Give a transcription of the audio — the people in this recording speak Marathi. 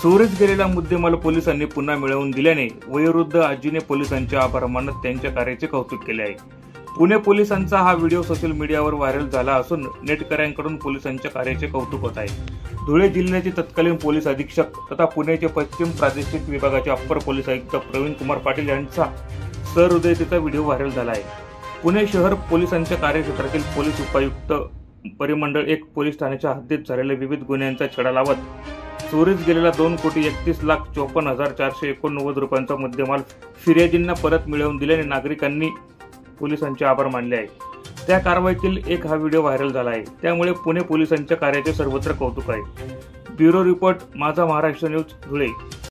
चोरीस गेलेला मुद्देमाल पोलिसांनी पुन्हा मिळवून दिल्याने वयोवृद्ध आजीने पोलिसांचे आभार मानत त्यांच्या कार्याचे कौतुक केले आहे। पुणे पोलिसांचा हा व्हिडिओ सोशल मीडियावर व्हायरल झाला असून नेटकऱ्यांकडून पोलिसांच्या कार्याचे कौतुक होत आहे। धुळे जिल्ह्याचे तत्कालीन पोलीस अधीक्षक तथा पुण्याचे पश्चिम प्रादेशिक विभागाचे अप्पर पोलीस आयुक्त प्रवीण कुमार पाटील यांचा सहृदयतेचा व्हिडिओ व्हायरल झाला आहे। पुणे शहर पोलिसांच्या कार्यक्षेत्रातील पोलीस उपायुक्त परिमंडळ 1 पोलीस ठाण्याच्या हद्दीत झालेल्या विविध गुन्ह्यांचा छडा लावत चोरीस गेलेला 2,31,54,489 रुपयांचा मुद्देमाल फिर्यादींना परत मिळवून दिल्याने नागरिकांनी पोलिसांचे आभार मानले आहेत। त्या कारवाईतील एक हा व्हिडिओ व्हायरल झाला आहे। त्यामुळे पुणे पोलिसांच्या कार्याचे सर्वत्र कौतुक आहे। ब्युरो रिपोर्ट, माझा महाराष्ट्र न्यूज, धुळे।